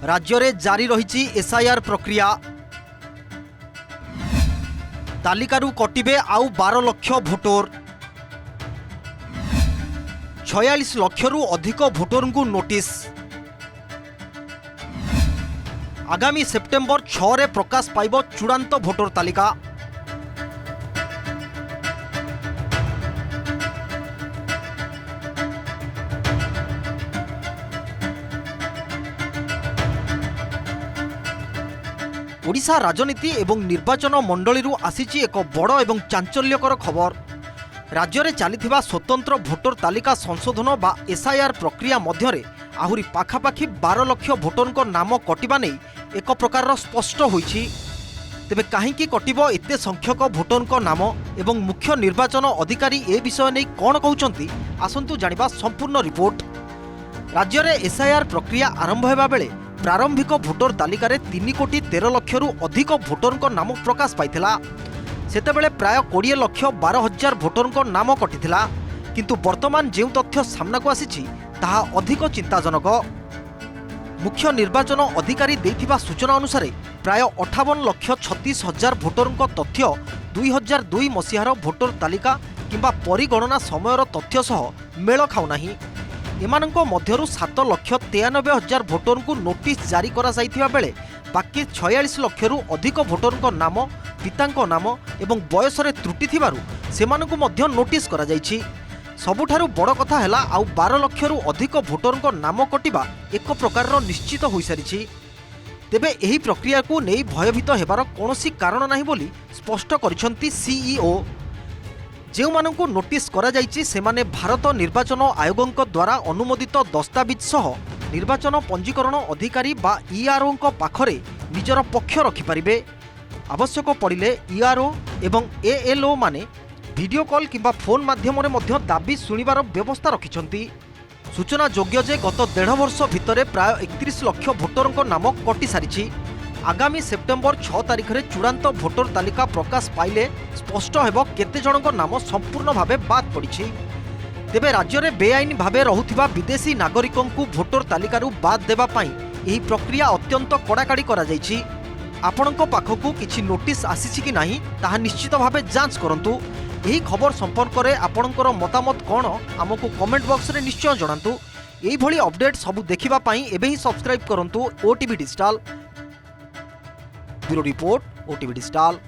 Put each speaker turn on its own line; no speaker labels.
राज्य में जारी रही एसआईआर प्रक्रिया। तालिकारु कटिबे आउ 12 लाख भोटर। 46 लाखरू अधिक भोटर को नोटिस। आगामी सेप्टेम्बर 6 रे प्रकाश पाइब चूड़ांत भोटर तालिका। ओडिशा राजनीति एवं निर्वाचन मंडली आसीची एक बड़ एवं चांचल्यकर खबर। राज्य में चली स्वतंत्र भोटर तालिका संशोधन बा एसआईआर प्रक्रिया मध्यरे आहुरी पाखापाखि 12 लाख भोटर नाम कटिबा नहीं एक प्रकार स्पष्ट होईछि। तेबे काहींकी कटिबो एते संख्यक भोटर नाम एवं मुख्य निर्वाचन अधिकारी ए विषय नहीं कौन कहउचंती आसंतु जानिबा संपूर्ण रिपोर्ट। राज्य में एसआईआर प्रक्रिया आरंभ हेबा बेले प्रारंभिक भोटर तालिकार 3 कोटी 13 लक्षरू अधिक भोटर नाम प्रकाश पाइथिला। सेतेबेले प्राय 20 लक्ष 12 हजार भोटर नाम कटिथिला। किंतु वर्तमान जो तथ्य सामना को आसीछि ताहा अधिक चिंताजनक। मुख्य निर्वाचन अधिकारी देइथिबा सूचना अनुसार प्राय 58 लक्ष 36 हजार भोटर तथ्य 2002 मसीहार भोटर तालिका किंबा परिगणना समयर तथ्य सह मेल खाउनाही। एमानंको मध्यरु 7 लक्ष 93 हजार भोटर को नोटिस जारी करा जाइथिबा बेले बाकी 46 लक्षरू अधिक भोटर नाम पितांको नाम एवं बयस रे त्रुटि थिबारु सेमानकु मध्य नोटिस करा जाइछि। सबुठारु बड़ कथा हैला आउ 12 लक्षरू अधिक भोटर नाम कटिबा एक प्रकार निश्चित होई सारिछि। तेबे एही प्रक्रिया को नै भयभीत हेबार कोनोसी कारण नाही बोली स्पष्ट करिसंती सीईओ। जो मानू नोटिस करा जाइछि सेमाने भारत निर्वाचन आयोगों द्वारा अनुमोदित दस्तावेज सह निर्वाचन पंजीकरण अधिकारी बा ईआरओ पाखरे निजर पक्ष रखिपारिबे। आवश्यक पड़िले ईआरओ एवं एएलओ माने वीडियो कॉल किंबा फोन माध्यम मध्य दाबी शुणिबार व्यवस्था रखिछंती। सूचना योग्य जे गत 1.5 वर्ष भितर प्राय 31 लाख भोटर नाम कटि सारिछि। आगामी सेप्टेम्बर 6 तारिख में चूड़ांत भोटर तालिका प्रकाश पाइले स्पष्ट हेब केते जनक नाम संपूर्ण भावे बाद पड़ी। तेबे राज्य में बेआईन भावे रहुथिबा विदेशी नागरिकों को भोटर तालिकारु बाद देबा पई एही प्रक्रिया अत्यंत कड़ाकड़ी करा जाइछि। आपणको पाखकु किछि नोटिस आसीछि कि नाही ताहा निश्चित भावे जांच करंतु। एही खबर संपर्क में आपणकर मतामत कौन आमको कमेंट बॉक्स रे निश्चय जणांतु। एही भली अपडेट सब देखिबा पई एबे ही सब्सक्राइब करंतु OTV digital. Bureau report OTV digital.